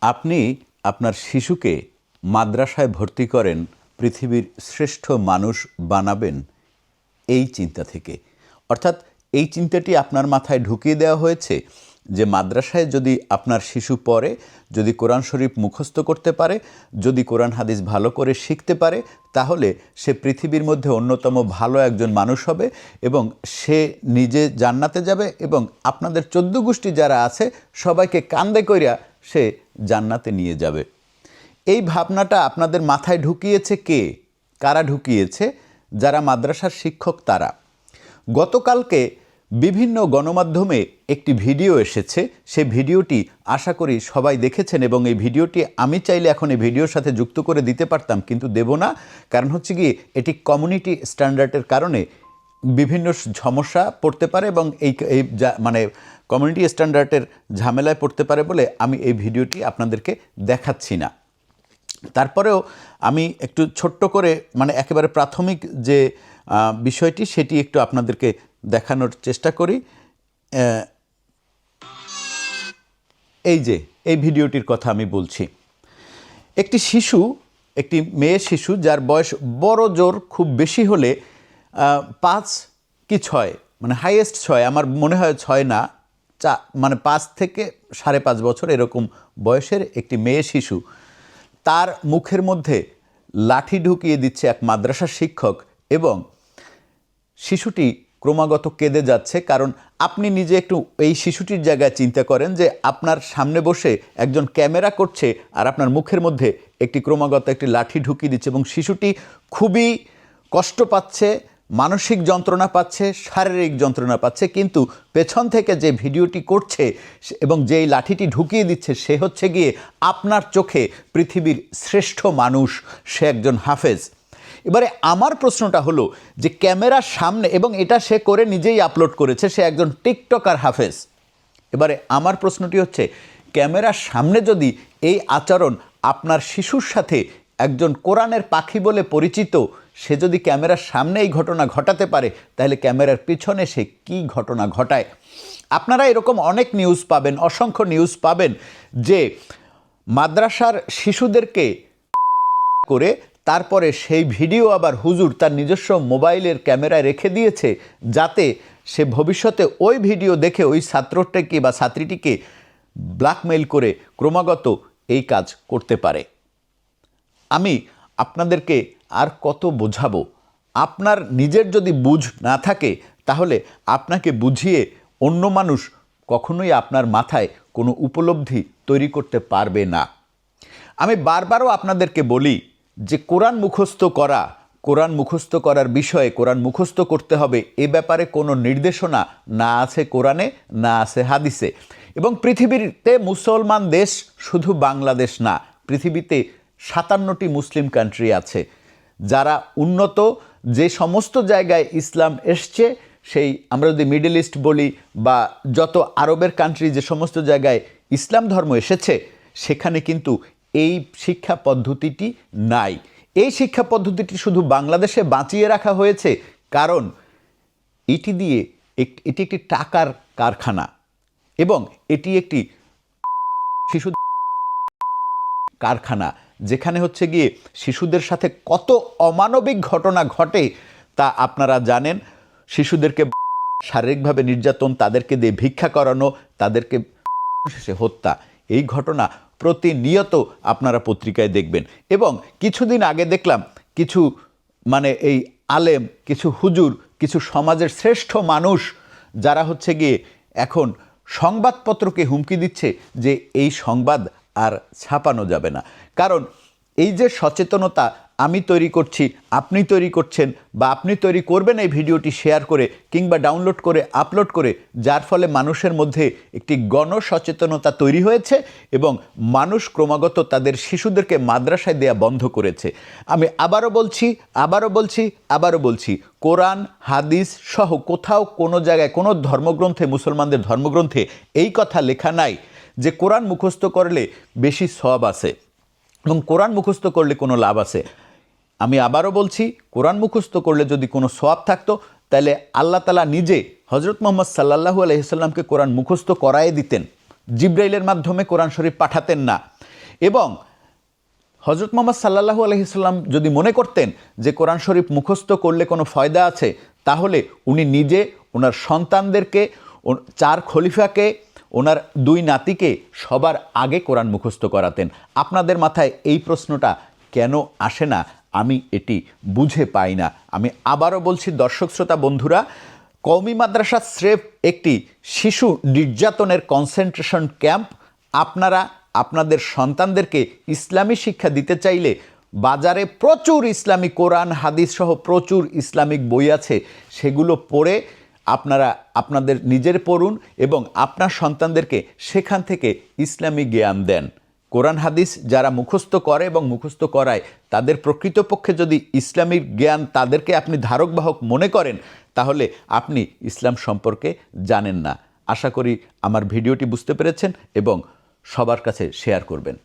আপনি আপনার শিশুকে মাদ্রাসায় ভর্তি করেন পৃথিবীর শ্রেষ্ঠ মানুষ বানাবেন এই চিন্তা থেকে। অর্থাৎ এই চিন্তাটি আপনার মাথায় ঢুকিয়ে দেওয়া হয়েছে যে মাদ্রাসায় যদি আপনার শিশু পড়ে, যদি কোরআন শরীফ মুখস্থ করতে পারে, যদি কোরআন হাদিস ভালো করে শিখতে পারে, তাহলে সে পৃথিবীর মধ্যে অন্যতম ভালো একজন মানুষ হবে এবং সে নিজে জান্নাতে যাবে এবং আপনাদের 14 গোষ্ঠী যারা আছে সবাইকে কান্দে কইরা সে জান্নাতে নিয়ে যাবে। এই ভাবনাটা আপনাদের মাথায় ঢুকিয়েছে কে? কারা ঢুকিয়েছে? যারা মাদ্রাসার শিক্ষক তারা। গতকালকে বিভিন্ন গণমাধ্যমে একটি ভিডিও এসেছে, সে ভিডিওটি আশা করি সবাই দেখেছেন এবং এই ভিডিওটি আমি চাইলে এখন এই ভিডিওর সাথে যুক্ত করে দিতে পারতাম, কিন্তু দেব না। কারণ হচ্ছে গিয়ে এটি কমিউনিটি স্ট্যান্ডার্ডের কারণে বিভিন্ন সমস্যা পড়তে পারে এবং এই মানে কমিউনিটি স্ট্যান্ডার্ডের ঝামেলায় পড়তে পারে বলে আমি এই ভিডিওটি আপনাদেরকে দেখাচ্ছি না। তারপরেও আমি একটু ছোট্ট করে মানে একেবারে প্রাথমিক যে বিষয়টি সেটি একটু আপনাদেরকে দেখানোর চেষ্টা করি। এই যে এই ভিডিওটির কথা আমি বলছি, একটি শিশু, একটি মেয়ে শিশু যার বয়স বড় জোর খুব বেশি হলে 5 কি 6, মানে হাইয়েস্ট 6, আমার মনে হয় 6 না, মানে 5 থেকে 5.5 বছর এরকম বয়সের একটি মেয়ে শিশু, তার মুখের মধ্যে লাঠি ঢুকিয়ে দিচ্ছে এক মাদ্রাসার শিক্ষক এবং শিশুটি ক্রমাগত কেঁদে যাচ্ছে। কারণ আপনি নিজে একটু এই শিশুটির জায়গায় চিন্তা করেন যে আপনার সামনে বসে একজন ক্যামেরা করছে আর আপনার মুখের মধ্যে ক্রমাগত একটি লাঠি ঢুকিয়ে দিচ্ছে এবং শিশুটি খুবই কষ্ট পাচ্ছে, মানসিক যন্ত্রণা পাচ্ছে, শারীরিক যন্ত্রণা পাচ্ছে, কিন্তু পেছন থেকে যে ভিডিওটি করছে এবং যেই লাঠিটি ঢুকিয়ে দিচ্ছে সে হচ্ছে গিয়ে আপনার চোখে পৃথিবীর শ্রেষ্ঠ মানুষ, সে একজন হাফেজ। এবারে আমার প্রশ্নটা হলো যে ক্যামেরার সামনে, এবং এটা সে করে নিজেই আপলোড করেছে, সে একজন টিকটকার হাফেজ। এবারে আমার প্রশ্নটি হচ্ছে, ক্যামেরার সামনে যদি এই আচরণ আপনার শিশুর সাথে একজন কোরআনের পাখি বলে পরিচিত সে যদি ক্যামেরার সামনে এই ঘটনা ঘটাতে পারে, তাহলে ক্যামেরার পিছনে সে কী ঘটনা ঘটায়? আপনারা এরকম অনেক নিউজ পাবেন, অসংখ্য নিউজ পাবেন যে মাদ্রাসার শিশুদেরকে করে তারপরে সেই ভিডিও আবার হুজুর তার নিজস্ব মোবাইলের ক্যামেরায় রেখে দিয়েছে যাতে সে ভবিষ্যতে ওই ভিডিও দেখে ওই ছাত্রটাকে বা ছাত্রীটিকে ব্ল্যাকমেইল করে ক্রমাগত এই কাজ করতে পারে। আমি আপনাদেরকে আর কত বোঝাবো? আপনার নিজের যদি বুঝ না থাকে তাহলে আপনাকে বুঝিয়ে অন্য মানুষ কখনোই আপনার মাথায় কোনো উপলব্ধি তৈরি করতে পারবে না। আমি বারবারও আপনাদেরকে বলি যে কোরআন মুখস্থ করার বিষয়ে কোরআন মুখস্থ করতে হবে এ ব্যাপারে কোনো নির্দেশনা না আছে কোরআনে, না আছে হাদিসে। এবং পৃথিবীতে মুসলমান দেশ শুধু বাংলাদেশ না, পৃথিবীতে 57টি মুসলিম কান্ট্রি আছে যারা উন্নত, যে সমস্ত জায়গায় ইসলাম এসছে, সেই আমরা যদি মিডল ইস্ট বলি বা যত আরবের কান্ট্রি যে সমস্ত জায়গায় ইসলাম ধর্ম এসেছে সেখানে কিন্তু এই শিক্ষা পদ্ধতিটি নাই। এই শিক্ষা পদ্ধতিটি শুধু বাংলাদেশে বাঁচিয়ে রাখা হয়েছে কারণ এটি একটি টাকার কারখানা এবং এটি একটি শিশু কারখানা, যেখানে হচ্ছে গিয়ে শিশুদের সাথে কত অমানবিক ঘটনা ঘটে তা আপনারা জানেন। শিশুদেরকে শারীরিকভাবে নির্যাতন, তাদেরকে দিয়ে ভিক্ষা করানো, তাদেরকে শেষে হত্যা, এই ঘটনা প্রতিনিয়ত আপনারা পত্রিকায় দেখবেন। এবং কিছুদিন আগে দেখলাম কিছু মানে এই আলেম, কিছু হুজুর, কিছু সমাজের শ্রেষ্ঠ মানুষ যারা হচ্ছে গিয়ে এখন সংবাদপত্রকে হুমকি দিচ্ছে যে এই সংবাদ আর ছাপানো যাবে না। কারণ এই যে সচেতনতা আমি তৈরি করছি, আপনি তৈরি করছেন বা আপনি তৈরি করবেন এই ভিডিওটি শেয়ার করে কিংবা ডাউনলোড করে আপলোড করে, যার ফলে মানুষের মধ্যে একটি গণসচেতনতা তৈরি হয়েছে এবং মানুষ ক্রমাগত তাদের শিশুদেরকে মাদ্রাসায় দেয়া বন্ধ করেছে। আমি আবারও বলছি, কোরআন হাদিস সহ কোথাও কোনো জায়গায় কোনো ধর্মগ্রন্থে, মুসলমানদের ধর্মগ্রন্থে এই কথা লেখা নাই যে কোরআন মুখস্থ করলে বেশি সওয়াব আছে এবং কোরআন মুখস্থ করলে কোনো লাভ আছে। আমি আবারও বলছি, কোরআন মুখস্থ করলে যদি কোনো সওয়াব থাকতো তাহলে আল্লাহ তাআলা নিজে হযরত মুহাম্মদ সাল্লাল্লাহু আলাইহি সাল্লামকে কোরআন মুখস্থ করায়ে দিতেন, জিবরাইলের মাধ্যমে কোরআন শরীফ পাঠাতেন না। এবং হজরত মুহাম্মদ সাল্লাল্লাহু আলাইহি সাল্লাম যদি মনে করতেন যে কোরআন শরীফ মুখস্থ করলে কোনো ফয়দা আছে, তাহলে উনি নিজে ওনার সন্তানদেরকে, 4 খলিফাকে, ওনার 2 নাতিকে সবার আগে কোরআন মুখস্থ করাতেন। আপনাদের মাথায় এই প্রশ্নটা কেন আসে না, আমি এটি বুঝে পাই না। আমি আবারও বলছি দর্শক শ্রোতা বন্ধুরা, কওমি মাদ্রাসা স্রেফ একটি শিশু নির্যাতনের কনসেন্ট্রেশন ক্যাম্প। আপনারা আপনাদের সন্তানদেরকে ইসলামী শিক্ষা দিতে চাইলে বাজারে প্রচুর ইসলামী কোরআন হাদিস সহ প্রচুর ইসলামিক বই আছে, সেগুলো পড়ে আপনারা আপনাদের নিজের পড়ুন এবং আপনার সন্তানদেরকে সেখান থেকে ইসলামী জ্ঞান দেন। কোরআন হাদিস যারা মুখস্থ করে এবং মুখস্থ করায়, তাদের প্রকৃতপক্ষে যদি ইসলামিক জ্ঞান তাদেরকে আপনি ধারক বাহক মনে করেন, তাহলে আপনি ইসলাম সম্পর্কে জানেন না। আশা করি আমার ভিডিওটি বুঝতে পেরেছেন এবং সবার কাছে শেয়ার করবেন।